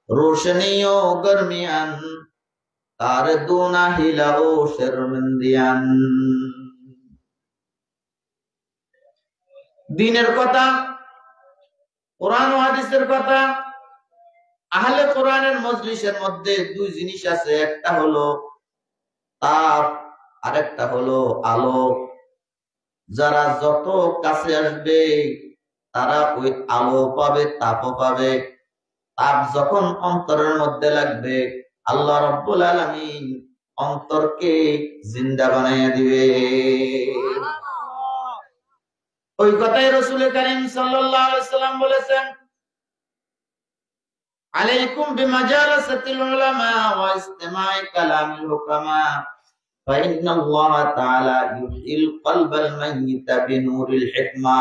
रोशनियों गर्मियान तार दूना हिलाओ शर्मिंदियान। দিনের কথা, কোরআন ও হাদিসের কথা। আহলে কোরআনের মজলিসের মধ্যে দুই জিনিস আছে, একটা হলো তাপ, আরেকটা হলো আলো। যারা যত কাছে আসবে তারা ওই আলো পাবে, তাপও পাবে। তাপ যখন অন্তরের মধ্যে লাগবে, আল্লাহ রাব্বুল আলামিন অন্তরকে জিন্দা বানাইয়া দিবে। ওই কথাই রাসূল কারীম সাল্লাল্লাহু আলাইহি ওয়াসাল্লাম বলেছেন, আলাইকুম বিমাজালাসাতিল উলামা ওয়া ইসতিমা'i কালামিল হুকামা ফাইন্নাল্লাহা তাআলা ইউহিল কলবাল মাইয়িতা বিনুরিল হিকমা।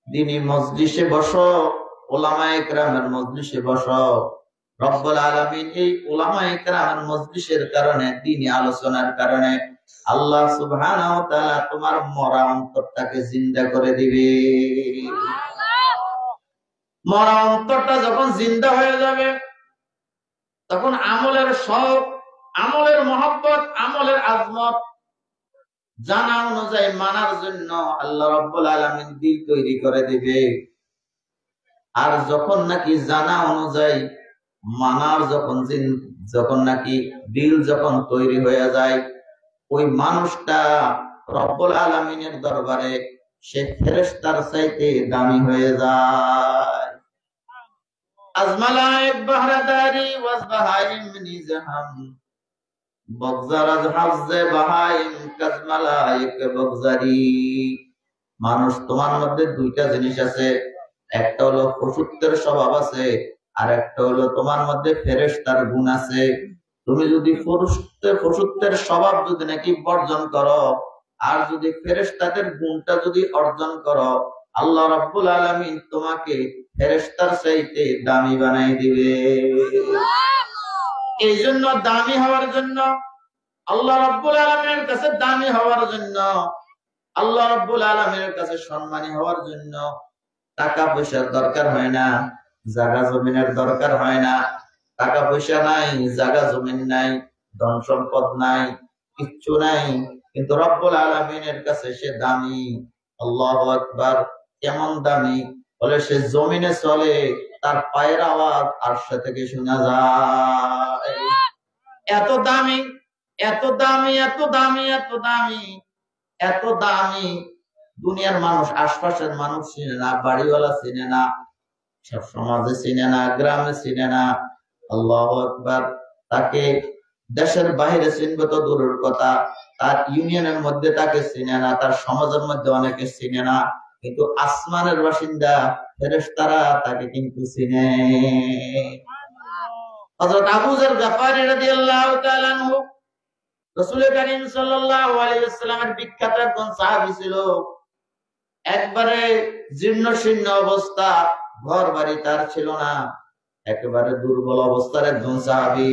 দ্বীনি মজলিসে বসো, উলামায়ে কেরামের মজলিসে বসো। রব্বুল আলামিন এই উলামায়ে কেরামের মজলিসের কারণে, দ্বীনি আলোচনার কারণে আল্লাহ সুবহানাহু ওয়া তাআলা তোমার মরা অন্তরটাকে জিন্দা করে দিবে। মরা অন্তরটা যখন জিন্দা হয়ে যাবে, তখন আমলের শৌক, আমলের মহব্বত, আমলের আজমত জানা অনুযায়ী মানার জন্য আল্লাহ রাব্বুল আলামিন দিল তৈরি করে দিবে। আর যখন নাকি জানা অনুযায়ী মানার যখন নাকি দিল যখন তৈরি হয়ে যায়, ওই মানুষটা রব্বুল আলামিনের দরবারে সে ফেরেশতার চাইতে দামি হয়ে যায়। আজমালাইক বাহরাদারি ওয়াজবাহাইম নিজাহাম বগজারাজ হাজে বাহাইম কাজমালাইক বগজারি। মানুষ, তোমার মধ্যে দুইটা জিনিস আছে, একটা হলো পশুত্বের স্বভাব আছে, আর একটা হলো তোমার মধ্যে ফেরেশতার গুণ আছে। তুমি যদি পশুত্বের স্বভাব যদি নাকি বর্জন করো, আর যদি ফেরেশতাদের গুণটা যদি অর্জন করো, আল্লাহ রাব্বুল আলামিন তোমাকে ফেরেশতার চাইতে দামি বানাই দিবে। এই জন্য দামি হওয়ার জন্য, আল্লাহ রাব্বুল আলামিনের কাছে দামি হওয়ার জন্য, আল্লাহ রাব্বুল আলামিনের কাছে সম্মানী হওয়ার জন্য টাকা পয়সার দরকার হয় না, জায়গা জমিনের দরকার হয় না। টাকা পয়সা নাই, জায়গা জমিন নাই, ধন সম্পদ নাই, কিচ্ছু নাই, কিন্তু রব্বুল আলামিনের কাছে সে দামি। আল্লাহু আকবার। কেমন দামি? বলে সে জমিনে চলে, তার পায়ের আওয়াজ আরশ থেকে শোনা যায়। এত দামি, এত দামি, এত দামি, এত দামি, এত দামি। দুনিয়ার মানুষ, আশপাশের মানুষ চিনে না, বাড়িওয়ালা চিনে না, সব সমাজে চিনে না, গ্রামে চিনে না। আল্লাহু আকবার। তাকে দেশের বাইরে চিনবে তো দূরের কথা, তার ইউনিয়নের মধ্যে তাকে চিনে না, তার সমাজের মধ্যে অনেকে চিনে না, কিন্তু আসমানের বাসিন্দা ফেরেশতারা তাকে কিন্তু চিনে। হযরত আবু যর গফারী রাদিয়াল্লাহু তাআলা আনহু রাসূল কারীম সাল্লাল্লাহু আলাইহি ওয়াসাল্লামের বিখ্যাত একজন সাহাবী ছিল। একবারে জীর্ণ শীর্ণ অবস্থা, ঘর বাড়ি তার ছিল না, একেবারে দুর্বল অবস্থার একজন সাহাবী।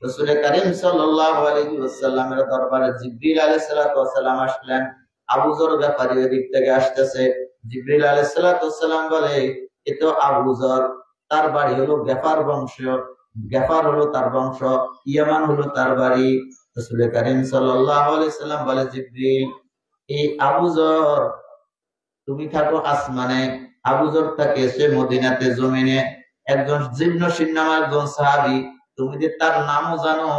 রাসূল কারীম সাল্লাল্লাহু আলাইহি ওয়াসাল্লামের দরবারে জিবরিল আলাইহিস সালাতু ওয়াস সালাম আসলেন। আবু যর গফারী ওই দিক থেকে আসতেছে। জিবরিল আলাইহিস সালাতু ওয়াস সালাম বলে, এ তো আবু যর, তার বাড়ি হলো গফার বংশ, গফার হলো তার বংশ, ইয়ামান হলো তার বাড়ি। রাসূল কারীম সাল্লাল্লাহু আলাইহি সাল্লাম বলে, জিবরিল, এই আবু যর তুমি থাকো আসমানে, আবু যর থাকে সে মদিনাতে জমিনে। একজন জীর্ণ শীর্ণ একজন সাহাবী, তুমি যে তার নামও জানো,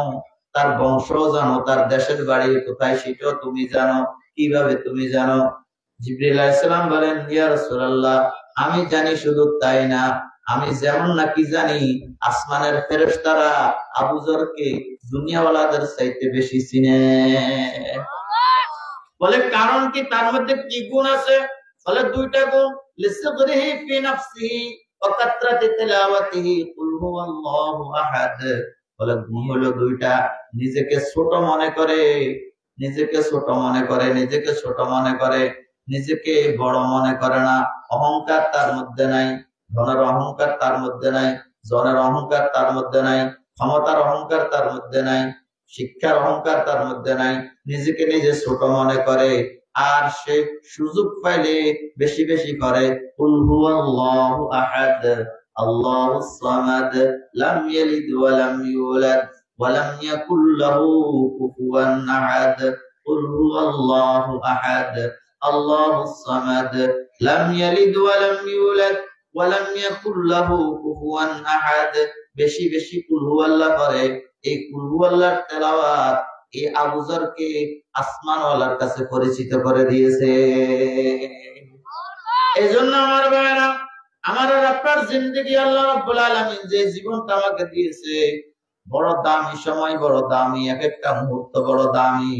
তার বংশও জানো, তার দেশের বাড়ি কোথায় সেটাও তুমি জানো, কিভাবে তুমি জানো? জিবরিল আলাইহিস সালাম বলেন, ইয়া রাসূলুল্লাহ, আমি জানি, শুধু তাই না, আমি যেমন নাকি জানি আসমানের ফেরেশতারা আবু যরকে দুনিয়াওয়ালাদের চাইতে বেশি চিনে। বলে কারণ কি? তার মধ্যে কি গুণ আছে? বলে দুইটা গুণ। লিসগরিহি ফি নাফসিহি ওয়া কাতরাতি তিলাওয়াতিহি কুল হুয়াল্লাহু আহাদ। বলে গুণ হলো দুইটা। নিজেকে ছোট মনে করে, নিজেকে ছোট মনে করে, নিজেকে ছোট মনে করে, নিজেকে বড় মনে করে না। অহংকার তার মধ্যে নাই, ধনের অহংকার তার মধ্যে নাই, জনের অহংকার তার মধ্যে নাই, ক্ষমতার অহংকার তার মধ্যে নাই, শিক্ষার অহংকার তার মধ্যে নাই। নিজেকে নিজে ছোট মনে করে, আর সে সুযোগ পাইলে বেশি বেশি করে কুল হুয়াল্লাহু আহাদ, আল্লাহুস সামাদ লাম ইয়ালিদ ওয়া লাম ইউলাদ ওয়া লাম ইয়াকুল লাহু কুফুয়ান আহাদ কুল হুয়াল্লাহু আহাদ আল্লাহুস সামাদ লাম ইয়ালিদ ওয়া লাম ইউলাদ ওয়া লাম ইয়াকুল লাহু কুফুয়ান আহাদ। বেশি বেশি কুল হুয়াল্লাহ করে। এই কুল হুয়াল্লাহর তেলাওয়াত এই আবু যরকে আসমানওয়ালার কাছে পরিচিত করে দিয়েছে। এই জন্য আমার ভাইরা, আমার আর আপনার জিন্দেগি আল্লাহ রাব্বুল আলামিন যে জীবনটা আমাকে দিয়েছে, বড় দামি সময়, বড় দামি, এক একটা মুহূর্ত বড় দামি।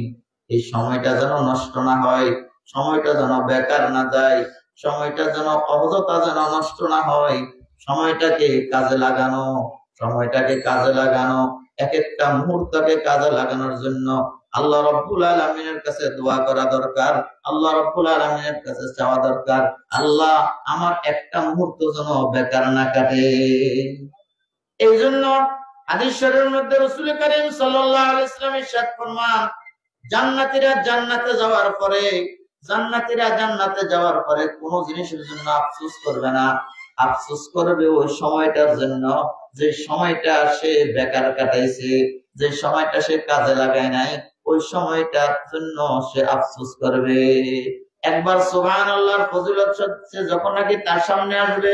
এই সময়টা যেন নষ্ট না হয়, সময়টা যেন বেকার না যায়, সময়টা যেন অযথা যেন নষ্ট না হয়। সময়টাকে কাজে লাগানো, সময়টাকে কাজে লাগানো, এক একটা মুহূর্তকে কাজে লাগানোর জন্য আল্লাহ রাব্বুল আলামিনের কাছে দোয়া করা দরকার, আল্লাহ রাব্বুল আলামিনের কাছে চাওয়া দরকার, আল্লাহ আমার একটা মুহূর্ত যেন বেকার না কাটে। এই জন্য হাদিস শরীফের মধ্যে রাসূল করিম সাল্লাল্লাহু আলাইহি ওয়াসাল্লাম ইরশাদ ফরমান, জান্নাতীরা জান্নাতে যাওয়ার পরে, জান্নাতীরা জান্নাতে যাওয়ার পরে কোন জিনিসের জন্য আফসোস করবে না, আফসোস করবে ওই সময়টার জন্য যে সময়টা সে বেকার কাটাইছে, যে সময়টা সে কাজে লাগায় নাই, ওই সময়টার জন্য সে আফসোস করবে। একবার সুবহানাল্লাহর ফজিলত সে যখন নাকি তার সামনে আসবে,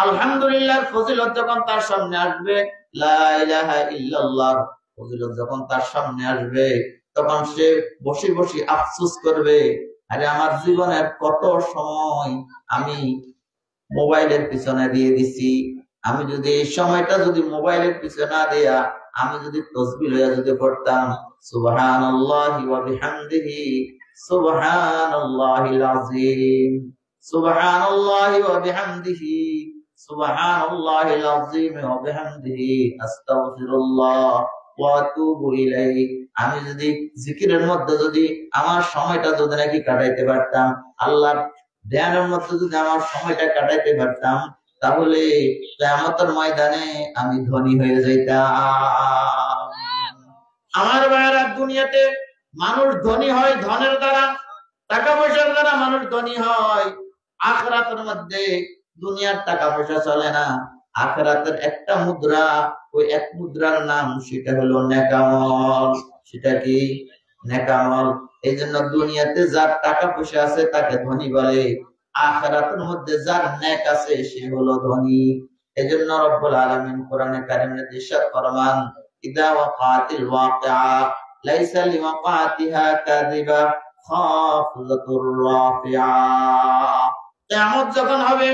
আলহামদুলিল্লাহর ফজিলত যখন তার সামনে আসবে, লা ইলাহা ইল্লাল্লাহ ফজিলত যখন তার সামনে আসবে, তখন সে বসে বসে আফসোস করবে, আরে আমার জীবনের কত সময় আমি মোবাইলের পিছনে দিয়ে দিছি। আমি যদি এই সময়টা যদি মোবাইলের পিছনে না দেয়া আমি যদি তাসবিহ লইয়া যদি পড়তাম, সুবহানাল্লাহি ওয়া বিহামদিহি সুবহানাল্লাহিল আযীম, সুবহানাল্লাহি ওয়া বিহামদিহি সুবহানাল্লাহিল আযীম ওয়া বিহামদিহি আস্তাগফিরুল্লাহ ওয়া আতুবু ইলাইহি। আমি যদি জিকিরের মধ্যে যদি আমার সময়টা যদি নাকি কাটাইতে পারতাম, আল্লাহর ধ্যানের মধ্যে যদি আমার সময়টা কাটাইতে পারতাম, তাহলে কিয়ামতের ময়দানে আমি ধনী হয়ে যাইতাম। আমার ভাইরা, দুনিয়াতে মানুষ ধনী হয় ধনের দ্বারা, টাকা পয়সার দ্বারা মানুষ ধনী হয়। আখিরাতের মধ্যে দুনিয়ার টাকা পয়সা চলে না। আখিরাতের একটা মুদ্রা, ওই এক মুদ্রার নাম সেটা হলো নেকামল। সেটা কি? নেকামল। এই জন্য দুনিয়াতে যার টাকা পয়সা আছে তাকে ধনী বলে, আখিরাতের মধ্যে যার নেক আছে সে হলো ধনী। এজন্য রব্বুল আলামিন কোরআনে কারিমে ইরশাদ ফরমান, ইদা ওয়াকাতিল ওয়াকিআ লাইসা লিওয়াকাতিহা কাযিবা খাফিযাতুর রাফিআ। কিয়ামত যখন হবে,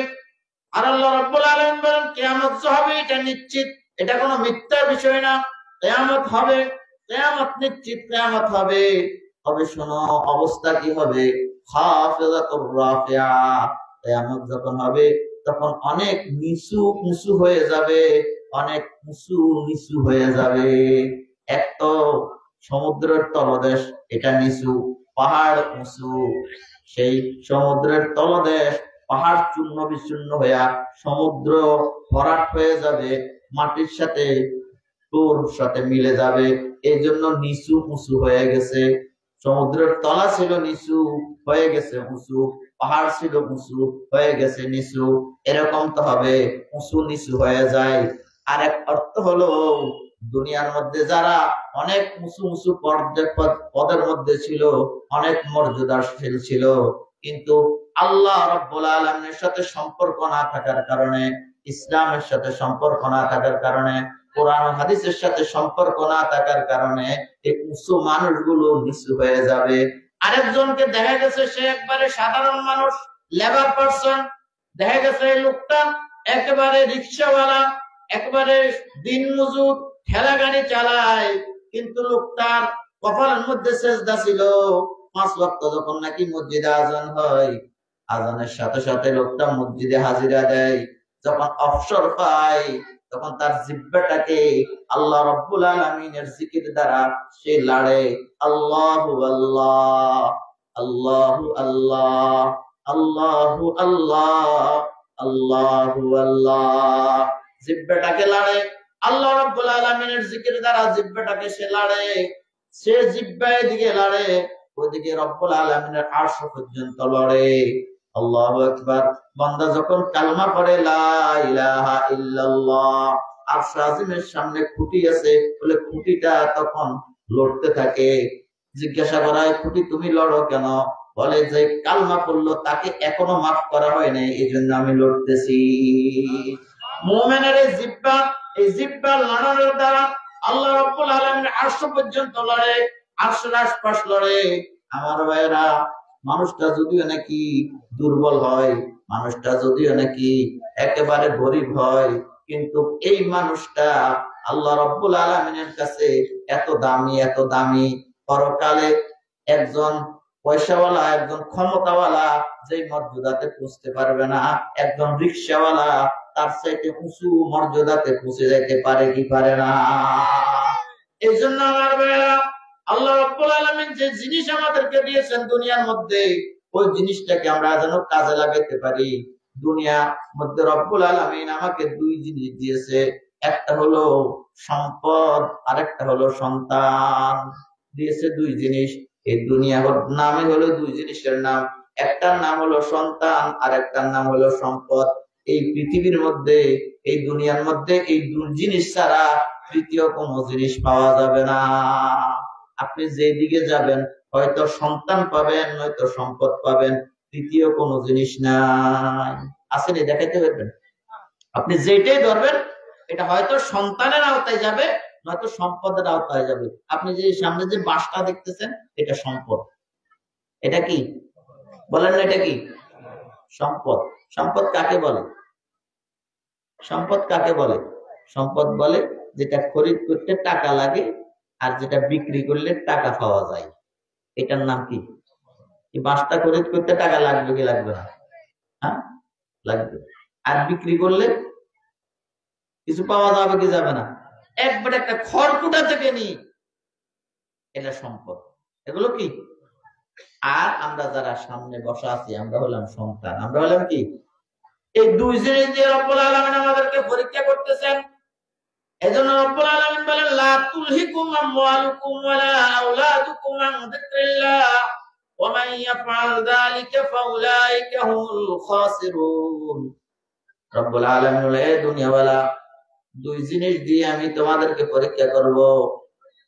আর আল্লাহ রাব্বুল আলামিন বলেন কিয়ামত যে হবে এটা নিশ্চিত, এটা কোনো মিথ্যা বিষয় না। কিয়ামত হবে, কিয়ামত নিশ্চিত, কিয়ামত হবে। তবে শোনো অবস্থা কি হবে? খাফিযাতুর রাফিআ। কিয়ামত যখন হবে তখন অনেক নিচু নিচু হয়ে যাবে, অনেক নিচু নিচু হয়ে যাবে। এক তো সমুদ্রের তলদেশ এটা নিচু, পাহাড় উঁচু, সেই সমুদ্রের তলদেশ পাহাড় চূর্ণ বিচূর্ণ হইয়া সমুদ্র ভরাট হয়ে যাবে, মাটির সাথে তোর সাথে মিলে যাবে। এই জন্য নিচু উঁচু হয়ে গেছে। সমুদ্রের তলা ছিল নিচু, হয়ে গেছে উঁচু, পাহাড় ছিল উঁচু, হয়ে গেছে নিচু। এরকম তো হবে, উঁচু নিচু হয়ে যায়। আর এক অর্থ হলো দুনিয়ার মধ্যে যারা অনেক উঁচু উঁচু পদের মধ্যে ছিল, অনেক মর্যাদাশীল ছিল, কিন্তু আল্লাহ রাব্বুল আলামিনের সাথে সম্পর্ক না থাকার কারণে, ইসলামের সাথে সম্পর্ক না থাকার কারণে, কোরআন ও হাদিসের সাথে সম্পর্ক না থাকার কারণে এই উঁচু মানুষগুলো নিচু হয়ে যাবে। আরেকজনকে দেখা গেছে সে একবারে সাধারণ মানুষ, লেবার পারসন, দেখা গেছে এই লোকটা একেবারে রিকশাওয়ালা, একবারে দিনমজুর, ঠেলা গাড়ি চালায়, কিন্তু লোকটার কপালের মধ্যে সেজদা ছিল। 5 ওয়াক্ত যখন নাকি মসজিদে আজান হয়, আজানের সাথে সাথে লোকটা মসজিদে হাজিরা দেয়। যখন অবসর পায় তখন তার জিহ্বাটাকে আল্লাহ রাব্বুল আলামিনের জিকির দ্বারা সে লাড়ে, আল্লাহু আল্লাহ, আল্লাহু আল্লাহ, আল্লাহু আল্লাহ, আল্লাহু আল্লাহ। জিহ্বাটাকে লাড়ে আল্লাহ রাব্বুল আলামিনের জিকির দ্বারা, জিহ্বাটাকে সে লাড়ে। সে জিহ্বা এদিকে লাড়ে, ওইদিকে রব্বুল আলামিনের আরশ পর্যন্ত লড়ে। আল্লাহু আকবার। বান্দা যখন কালমা পড়ে লা ইলাহা ইল্লাল্লাহ, আরশ আজিমের সামনে খুঁটি আছে বলে খুঁটিটা তখন লড়তে থাকে। জিজ্ঞাসা করা হয়, খুঁটি তুমি লড়ো কেন? বলে যে কালমা পড়লো তাকে এখনো মাফ করা হয় নাই, এই জন্য আমি লড়তেছি। মুমিনের এই জিহ্বা লড়ানোর দ্বারা আল্লাহ রাব্বুল আলামিন আরশ পর্যন্ত লড়ে, আরশের আশপাশ লড়ে। আমার ভাইরা, মানুষটা যদিও নাকি দুর্বল হয়, মানুষটা যদিও নাকি একেবারে গরিব হয়, কিন্তু এই মানুষটা আল্লাহ রাব্বুল আলামিনের কাছে এত দামি, এত দামি। পরকালে একজন পয়সাওয়ালা, একজন ক্ষমতাওয়ালা যে মর্যাদাতে পৌঁছতে পারবে না, একজন রিকশাওয়ালা তার চাইতে উঁচু মর্যাদাতে পৌঁছে যাইতে পারে কি পারে না? এই জন্য আমার ভাইরা, আল্লাহ রাব্বুল আলামিন যে জিনিস আমাদেরকে দিয়েছেন দুনিয়ার মধ্যে, ওই জিনিসটাকে আমরা যেন কাজে লাগাতে পারি। দুনিয়ার মধ্যে রব্বুল আলামিন আমাকে দুই জিনিস দিয়েছে, একটা হলো সম্পদ, আরেকটা হলো সন্তান। দিয়েছে দুই জিনিস। এই দুনিয়ার নামে হলো দুই জিনিসের নাম, একটার নাম হলো সন্তান আর একটার নাম হলো সম্পদ। এই পৃথিবীর মধ্যে, এই দুনিয়ার মধ্যে এই দুই জিনিস ছাড়া তৃতীয় কোনো জিনিস পাওয়া যাবে না। আপনি যেদিকে যাবেন হয়তো সন্তান পাবেন, নয়তো সম্পদ পাবেন, তৃতীয় কোনো জিনিস নাই। আসেনি, দেখাইতে পারবেন? আপনি যেটাই ধরবেন এটা হয়তো সন্তানের আওতায় যাবে, নয়তো সম্পদের আওতায় যাবে। আপনি যে সামনে যে বাসটা দেখতেছেন এটা সম্পদ। এটা কি বলেন না? এটা কি সম্পদ? সম্পদ কাকে বলে? সম্পদ কাকে বলে? সম্পদ বলে যেটা খরিদ করতে টাকা লাগে আর যেটা বিক্রি করলে টাকা পাওয়া যায়। এটার নাম কি? এই বাসটা খরিদ করতে টাকা লাগবে কি লাগবে না? হ্যাঁ, লাগবে। আর বিক্রি করলে কিছু পাওয়া যাবে কি যাবে না? একবার একটা খড়কুটা থেকে নি, এটা সম্পদ। এগুলো কি? আর আমরা যারা সামনে বসা আছি আমরা হলাম সন্তান। আমরা হলাম কি? এই দুই জিনিস দিয়ে রব্বুল আলামিন আমাদেরকে পরীক্ষা করতেছেন। এজন্য রব্বুল আলামিন বলেন, লা তুলহিকুম আমওয়ালুকুম ওয়ালা আওলাদুকুম আন যিকরিল্লাহ ওয়া মান ইয়াফআল যালিকা ফাউলাইকা হুমুল খাসিরুন। রব্বুল আলামিন বলে, এ দুনিয়াওয়ালা, দুই জিনিস দিয়ে আমি তোমাদেরকে পরীক্ষা করব।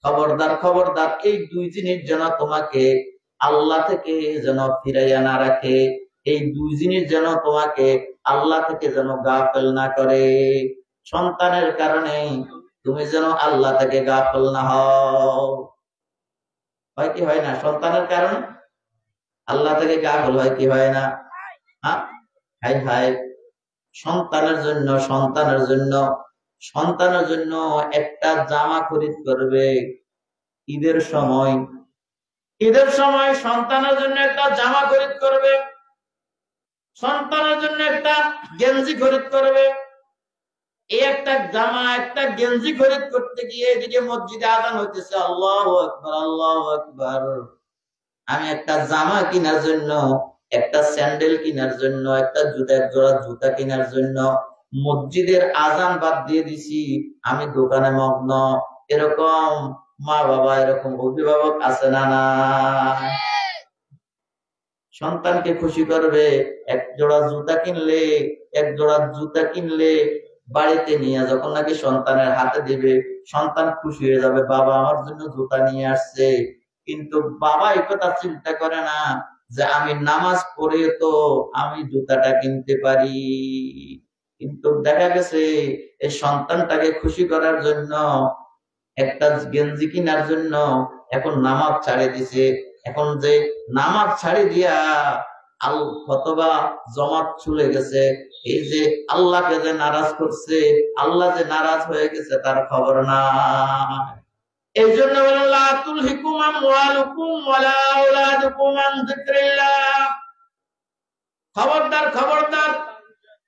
খবরদার, খবরদার, এই দুই জিনিস যেন তোমাকে আল্লাহ থেকে যেন ফিরাইয়া না রাখে। এই দুই জিনিস যেন তোমাকে আল্লাহ থেকে যেন গাফেল না করে। সন্তানের কারণে তুমি যেন আল্লাহ থেকে গাফেল না হও। হয় কি হয় না? সন্তানের কারণে আল্লাহ থেকে গাফেল হয় কি হয় না? হ্যাঁ, হাই হাই। সন্তানের জন্য, সন্তানের জন্য, সন্তানের জন্য একটা জামা খরিদ করবে ঈদের সময়। ঈদের সময় সন্তানের জন্য একটা জামা খরিদ করবে, সন্তানের জন্য একটা গেঞ্জি খরিদ করবে। এই একটা জামা, একটা গেঞ্জি খরিদ করতে গিয়ে এদিকে মসজিদে আযান হইতেছে, আল্লাহু আকবার, আল্লাহু আকবার। আমি একটা জামা কেনার জন্য, একটা স্যান্ডেল কেনার জন্য, একটা এক জোড়া জুতা কেনার জন্য মসজিদের আযান বাদ দিয়ে দিছি, আমি দোকানে মগ্ন। এরকম মা বাবা, এরকম অভিভাবক আছে না? না, সন্তানকে খুশি করবে এক জোড়া জুতা কিনলে, এক জোড়া জুতা কিনলে বাড়িতে নিয়ে যখন নাকি সন্তানের হাতে দিবে, সন্তান খুশি হয়ে যাবে, বাবা আমার জন্য জুতা নিয়ে আসছে। কিন্তু বাবা এই কথা চিন্তা করে না যে আমি নামাজ পড়ে তো আমি জুতাটা কিনতে পারি। কিন্তু দেখা গেছে এই সন্তানটাকে খুশি করার জন্য, একটা গেঞ্জি কেনার জন্য এখন নামাজ ছাড়ে দিছে। এখন যে নামাজ ছাড়ি দিয়া অথবা জমাত চলে গেছে, এই যে আল্লাহকে যে নারাজ করছে, আল্লাহ যে নারাজ হয়ে গেছে তার খবর না। এই জন্য লা তুলহিকুম আমওয়ালুকুম ওয়ালা আওলাদুকুম আন যিকরিল্লাহ। খবরদার, খবরদার,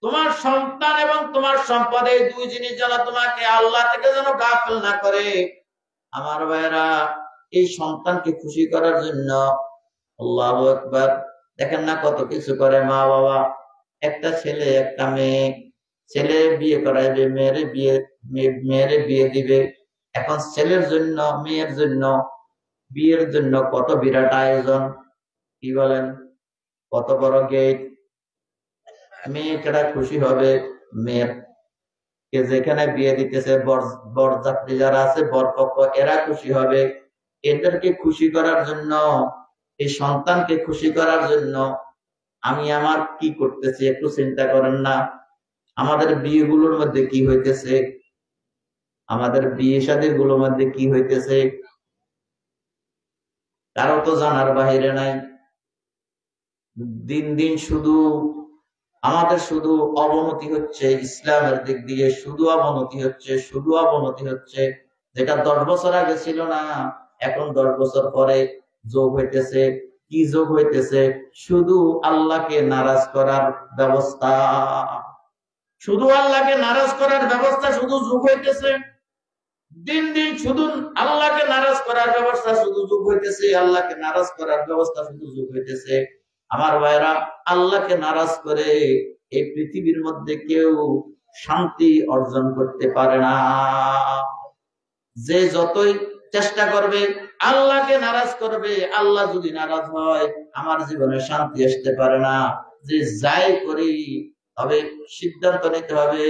তোমার সন্তান এবং তোমার সম্পদ, এই দুই জিনিস যেন তোমাকে আল্লাহ থেকে যেন গাফেল না করে। আমার ভাইরা, এই সন্তানকে খুশি করার জন্য আল্লাহু আকবার, দেখেন না কত কিছু করে মা বাবা। একটা ছেলে, একটা মেয়ে, ছেলে বিয়ে করাইবে, মেয়েরে বিয়ে দিবে। এখন ছেলের জন্য, মেয়ের জন্য, বিয়ের জন্য কত বিরাট আয়োজন, কি বলেন? কত বড় গেট, মেয়েটা খুশি হবে, মেয়ের কে যেখানে বিয়ে দিতেছে বরযাত্রী যারা আছে বরপক্ষ এরা খুশি হবে। এদেরকে খুশি করার জন্য, এই সন্তানকে খুশি করার জন্য আমি আমার কি করতেছি একটু চিন্তা করেন না। আমাদের বিয়েগুলোর মধ্যে কি হইতেছে, আমাদের বিয়ে শাদী গুলোর মধ্যে কি হইতেছে কারো তো জানার বাহিরে নাই। দিন দিন শুধু আমাদের শুধু অবনতি হচ্ছে, ইসলামের দিক দিয়ে শুধু অবনতি হচ্ছে, শুধু অবনতি হচ্ছে। যেটা 10 বছর আগে ছিল না, এখন 10 বছর পরে যোগ হইতেছে। কি যোগ হইতেছে? শুধু আল্লাহকে নারাজ করার ব্যবস্থা, শুধু আল্লাহকে নারাজ করার ব্যবস্থা শুধু যোগ হইতেছে। দিন দিন শুধু আল্লাহকে নারাজ করার ব্যবস্থা শুধু যোগ হইতেছে, আল্লাহকে নারাজ করার ব্যবস্থা শুধু যোগ হইতেছে। আমার ভাইরা, আল্লাহকে নারাজ করে এই পৃথিবীর মধ্যে কেউ শান্তি অর্জন করতে পারে না। যে যতই চেষ্টা করবে আল্লাহকে নারাজ করবে, আল্লাহ যদি নারাজ হয় আমার জীবনে শান্তি আসতে পারে না। যে যাই করি তবে সিদ্ধান্ত নিতে হবে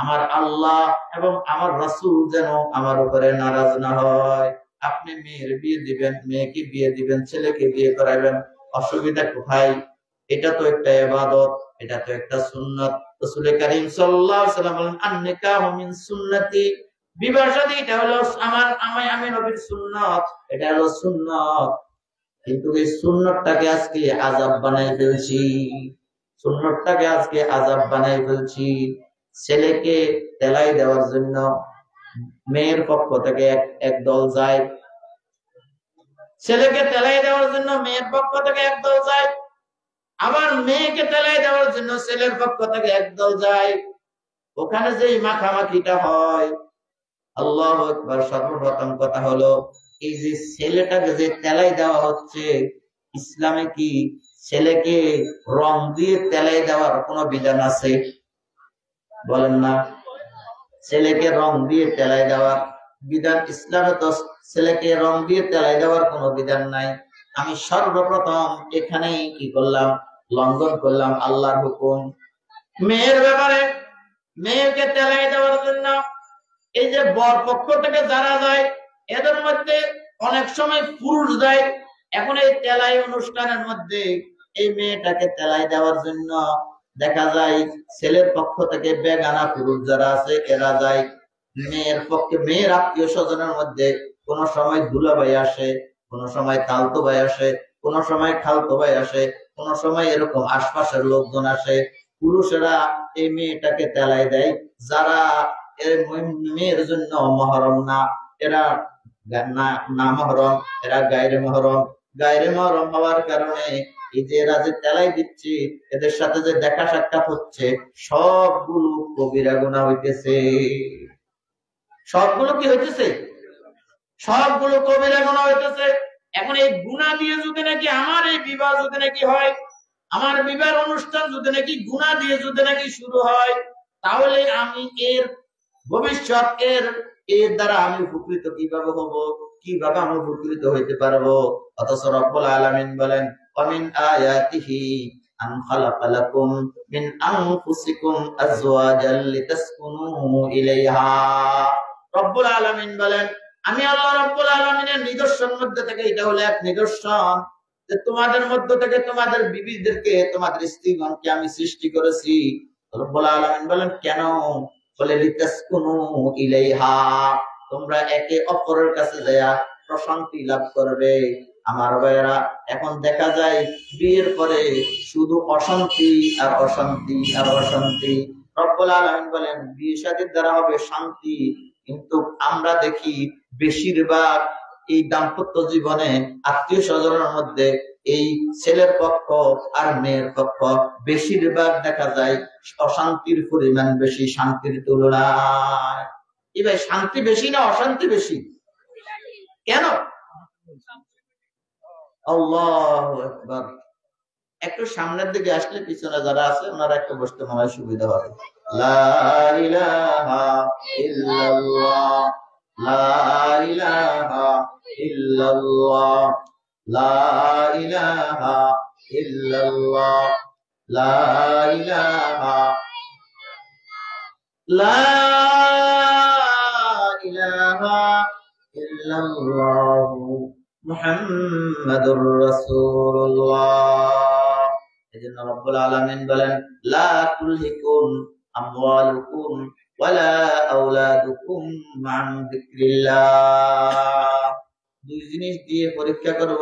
আমার আল্লাহ এবং আমার রাসূল যেন আমার উপরে নারাজ না হয়। আপনি মেয়ের বিয়ে দিবেন, মেয়েকে বিয়ে দিবেন, ছেলেকে বিয়ে করাবেন, অসুবিধা কোথায়? এটা তো একটা ইবাদত, এটা তো একটা সুন্নাত। রাসূল কারীম সাল্লাল্লাহু আলাইহি ওয়াসাল্লাম বলেন, আন-নিকাহু মিন সুন্নতি, বিবাহ শাদী এটা হলো আমি নবীর সুন্নাত, এটা হলো সুন্নাত। কিন্তু এই সুন্নাতটাকে আজকে আযাব বানাই ফেলছি, সুন্নাতটাকে আজকে আযাব বানাই ফেলছি। ছেলেকে তেলাই দেওয়ার জন্য মেয়ের পক্ষ থেকে এক দল যায়, ছেলেকে তেলাই দেওয়ার জন্য মেয়ের পক্ষ থেকে এক দল যায়, আবার মেয়েকে তেলাই দেওয়ার জন্য ছেলের পক্ষ থেকে এক দল যায়। ওখানে যেই মাখামাখিটা হয়, আল্লাহু আকবার। সর্বপ্রথম কথা হলো এই যে ছেলেটাকে যে তেলাই দেওয়া হচ্ছে, ইসলামে কি ছেলেকে রং দিয়ে তেলাই দেওয়ার কোনো বিধান আছে? বলেন না। ছেলেকে রং দিয়ে তেলাই দেওয়ার বিধান ইসলামে তো ছেলেকে রং দিয়ে তেলাই দেওয়ার কোনো বিধান নাই। আমি সর্বপ্রথম এখানেই কি করলাম? লঙ্ঘন করলাম আল্লাহর হুকুম। মেয়ের ব্যাপারে মেয়েকে তেলাই দেওয়ার জন্য এই যে বর পক্ষ থেকে যারা যায় এদের মধ্যে অনেক সময় পুরুষ যায়। এখন এই তেলাই অনুষ্ঠানের মধ্যে এই মেয়েটাকে তেলাই দেওয়ার জন্য দেখা যায় ছেলের পক্ষ থেকে বেগানা পুরুষ যারা আছে এরা যায়। মেয়ের পক্ষে মেয়ের আত্মীয় স্বজনের মধ্যে কোন সময় দুলাভাই আসে, কোন সময় খালতো ভাই আসে, কোন সময় খালতো ভাই আসে, কোন সময় এরকম আশপাশের লোকজন আসে। পুরুষেরা এই মেয়েটাকে তেলাই দেয় যারা মেয়ের জন্য মহরম না, এরা না মহরম, এরা গায়রে মহরম। গায়রে মহরম হওয়ার কারণে এই যে এরা যে তেলাই দিচ্ছে, এদের সাথে যে দেখা সাক্ষাৎ হচ্ছে, সবগুলো কবিরা গুনাহ হইতেছে। সবগুলো কি হইতেছে? সবগুলো কবিরা গুনাহ হইতেছে। এখন এই গুনাহ দিয়ে যদি নাকি আমার এই বিবাহ যদি নাকি হয়, আমার বিবাহ অনুষ্ঠান যদি নাকি গুনাহ দিয়ে যদি নাকি শুরু হয়, তাহলে আমি এর ভবিষ্যৎ এর দ্বারা আমি উপকৃত কিভাবে হব, কিভাবে আমি উপকৃত হইতে পারবো? অথচ রব্বুল আলামিন বলেন, ওয়ামিন আয়াতিহি আন খালাকা লাকুম মিন আনফুসিকুম আজওয়াজাল লিতাসকুনু ইলাইহা। রব্বুল আলামিন বলেন, আমি আল্লাহ রব্বুল আলামিনের নিদর্শন মধ্যে থেকে এটা হলো এক নিদর্শন যে তোমাদের মধ্য থেকে তোমাদের বিবিদেরকে, তোমাদের স্ত্রীগণকে আমি সৃষ্টি করেছি। রব্বুল আলামিন বলেন কেন? বলে লিতাসকুনু ইলাইহা, তোমরা একে অপরের কাছে যায়া প্রশান্তি লাভ করবে। আমার ভাইয়েরা, এখন দেখা যায় বিয়ের পরে শুধু অশান্তি আর অশান্তি আর অশান্তি। রব্বুল আলামিন বলেন বিয়ে শাদীর দ্বারা হবে শান্তি, কিন্তু আমরা দেখি বেশিরভাগ এই দাম্পত্য জীবনে আত্মীয় স্বজনের মধ্যে এই ছেলের পক্ষ আর মেয়ের পক্ষ বেশিরভাগ দেখা যায় অশান্তির পরিমাণ বেশি শান্তির তুলনায়। এবার শান্তি বেশি না অশান্তি বেশি? কেন? আল্লাহু আকবার। একটু সামনের দিকে আসলে পিছনে যারা আছে ওনারা একটু বসতে মনে হয় সুবিধা হবে। লা ইলাহা ইল্লাল্লাহ, লা ইলাহা ইল্লাল্লাহ, লা ইলাহা ইল্লাল্লাহ, লা ইলাহা লা ইলাহা ইল্লাল্লাহু মুহাম্মাদুর রাসূলুল্লাহ। এজন্য রব্বুল আলামিন বলেন লা তুলহিকুম আমওয়ালুকুম ওয়ালা আওলাদুকুম আন যিকরিল্লাহ। দুই জিনিস দিয়ে পরীক্ষা করব।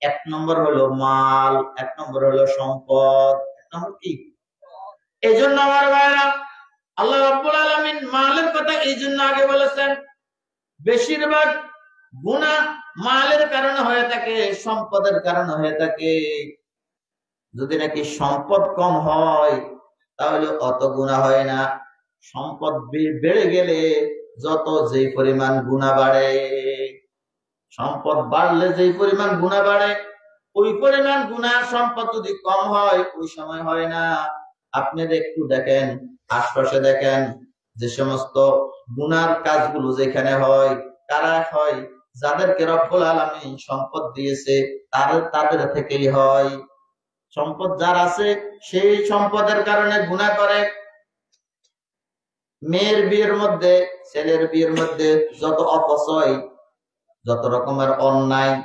এক নম্বর হলো মাল, এক নম্বর হলো সম্পদ। এক নম্বর কি? এজন্য আমার ভাইরা, আল্লাহ রাব্বুল আলামিন মালের কথা এই জন্য আগে বলেছেন। বেশিরভাগ গুনাহ মালের কারণে হয়ে থাকে, সম্পদের কারণে হয়ে থাকে। যদি নাকি সম্পদ কম হয় তাহলে অত গুনাহ হয় না। সম্পদ বেড়ে গেলে যত যে পরিমাণ গুনাহ বাড়ে, সম্পদ বাড়লে যে পরিমাণ গুনাহ বাড়ে, ওই পরিমাণ গুনাহ সম্পদ যদি কম হয় ওই সময় হয় না। আপনি একটু দেখেন, আশপাশে দেখেন, যে সমস্ত গুনার কাজগুলো যেখানে হয়, কারা হয়? যাদেরকে রব্বুল আলামিন সম্পদ দিয়েছে তাদের থেকেই হয়। সম্পদ যার আছে সেই সম্পদের কারণে গুনাহ করে। মেয়ের বিয়ের মধ্যে, ছেলের বিয়ের মধ্যে যত অপচয়, যত রকমের অন্যায়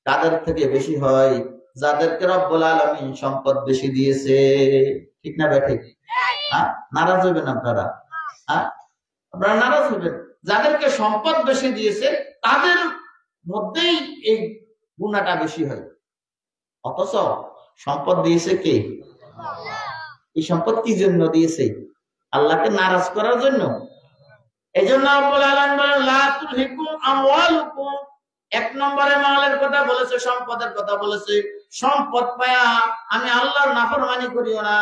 তাদের থেকে বেশি হয় যাদেরকে রব্বুল আলামিন সম্পদ বেশি দিয়েছে। ঠিক না ভাই? ঠিক। নারাজ হইবেন আপনারা? আপনারা নারাজ হইবেন? যাদেরকে সম্পদ বেশি দিয়েছে তাদের মধ্যেই এই গুনাহটা বেশি হয়। অথচ সম্পদ দিয়েছে কে? এই সম্পদ কি জন্য দিয়েছে? আল্লাহকে নারাজ করার জন্য। এই জন্য রব্বুল আলামিন বলেন লা তুলহিকুম আমওয়ালুকুম। এক নম্বরে মালের কথা বলেছে, সম্পদের কথা বলেছে। সম্পদ পায়া আমি আল্লাহর নাফরমানি করিও না।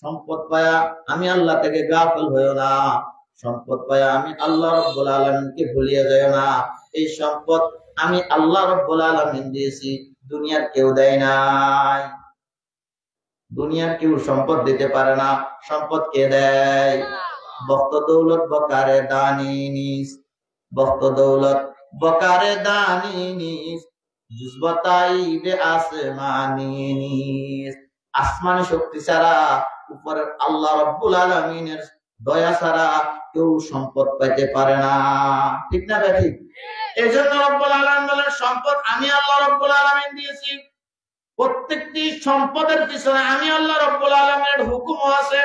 সম্পদ পায়া আমি আল্লাহ থেকে গাফিল হইও না। সম্পদ পায়া আমি আল্লাহ রাব্বুল আলামিনকে ভুলিয়া যাইও না। এই সম্পদ আমি আল্লাহ রাব্বুল আলামিন দিয়েছি, দুনিয়ার কেউ দেয় নাই। দুনিয়ার কেউ সম্পদ দিতে পারে না। সম্পদ কে দেয়? বখত দৌলত বকারে দানি নিস, বখত দৌলত বকারে দানি নিস, জুজবতাই বে আসমানি নিস। আসমানি শক্তি ছাড়া, উপরের আল্লাহ রাব্বুল আলামিনের দয়া ছাড়া কেউ সম্পদ পাইতে পারে না। ঠিক না ভাই? ঠিক। এজন্য রব্বুল আলামিন বলেন সম্পদ আমি আল্লাহ রাব্বুল আলামিন দিয়েছি। প্রত্যেকটি সম্পদের পিছনে আমি আল্লাহ রাব্বুল আলামিনের হুকুম আছে।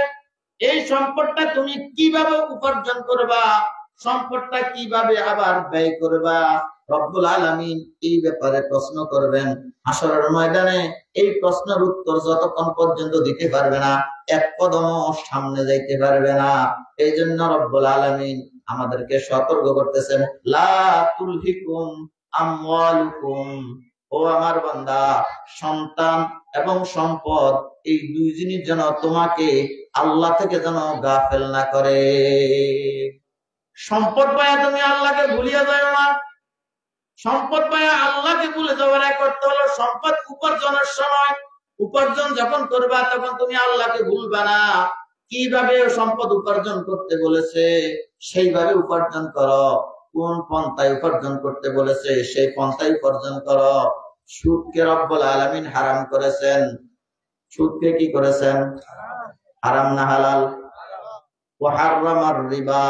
এই সম্পদটা তুমি কিভাবে উপার্জন করবা, সম্পদটা কিভাবে আবার ব্যয় করবা, রব্বুল আলামিন এই ব্যাপারে প্রশ্ন করবেন হাসরের ময়দানে। এই প্রশ্নের উত্তর যতক্ষণ পর্যন্ত দিতে পারবে না, এক কদমও সামনে যাইতে পারবে না। এই জন্য রব্বুল আলামিন আমাদেরকে সতর্ক করতেছেন লা তুলহিকুম আমওয়ালুকুম। ও আমার বান্দা, সন্তান এবং সম্পদ এই দুই জিনিস যেন তোমাকে আল্লাহ থেকে যেন গাফেল না করে। সম্পদ পায়া তুমি আল্লাহকে ভুলিয়া যাও না। সম্পদ পায়া আল্লাহকে ভুলে যাওয়ার এক অর্থ হলো সম্পদ উপার্জনের সময়, উপার্জন যখন করবা তখন তুমি আল্লাহকে ভুলবা না। কিভাবে সম্পদ উপার্জন করতে বলেছে সেইভাবে উপার্জন করো। কোন পন্থায় উপার্জন করতে বলেছে সেই পন্থায় উপার্জন করো। সুদকে রব্বুল আলামিন হারাম করেছেন। সুদকে কি করেছেন? হারাম না হালাল? ওয়া হারামার রিবা।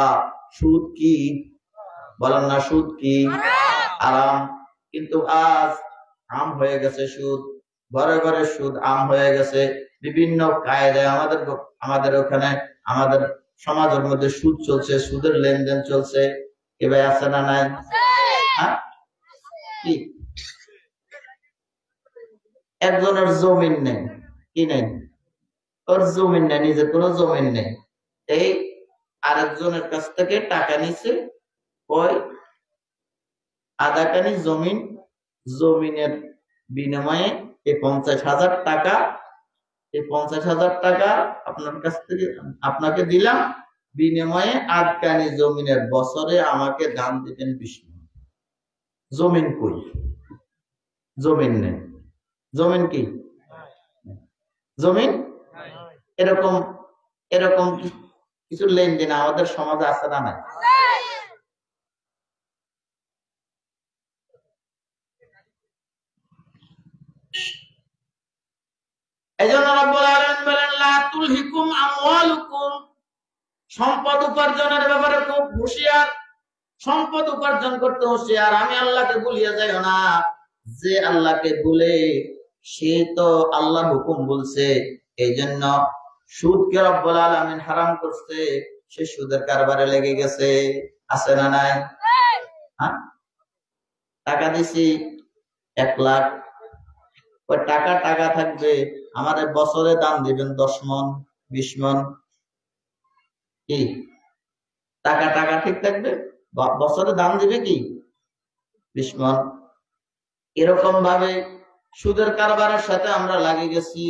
সুদ কি? বলেন না, সুদ কি? হারাম। কিন্তু আজ আম হয়ে গেছে সুদ, ঘরে ঘরে সুদ আম হয়ে গেছে। বিভিন্ন কায়দায় আমাদের ওখানে আমাদের সমাজের মধ্যে সুদ চলছে, সুদের লেনদেন চলছে। এবার আছে না নাই? কি একজনের জমিন নেই, কি নেই? ওর জমিন নেই, নিজের কোনো জমিন নেই। এই আরেকজনের কাছ থেকে টাকা নিছে, ওই আধাখানি জমিন, জমিনের বিনিময়ে এই 50,000 টাকা, এই 50,000 টাকা আপনার কাছ থেকে আপনাকে দিলাম, বিনিময়ে আধখানি জমিনের বছরে আমাকে দাম দিবেন 20 টাকা। জমিন কই? জমিন নেই। জমিন কি? জমিন। এরকম এরকম কিছু লেনদেন আমাদের সমাজে আছে না নাই? এজন্য রব্বুল আলামিন বলেন লা তুলহিকুম আমওয়ালুকুম, সম্পদ উপার্জনের ব্যাপারে খুব হুঁশিয়ার, সম্পদ উপার্জন করতে হুঁশিয়ার। আমি আল্লাহকে ভুলিয়ে যাইও না, যে আল্লাহকে ভুলে সে তো আল্লাহ হুকুম বলছে, এই জন্য সুদকে রব্বুল আলামিন হারাম করছে, সে সুদের কারবারে লেগে গেছে। আছে না নাই? হ্যাঁ, টাকা দিছি 1 লাখ, ওই টাকা টাকা থাকবে, আমাদের বছরে দাম দিবেন 10 মন 20 মন, কি টাকা টাকা ঠিক থাকবে? বছরে দাম দিবে কি 20 মন। এরকম ভাবে সুদের কারবারের সাথে আমরা লাগে গেছি।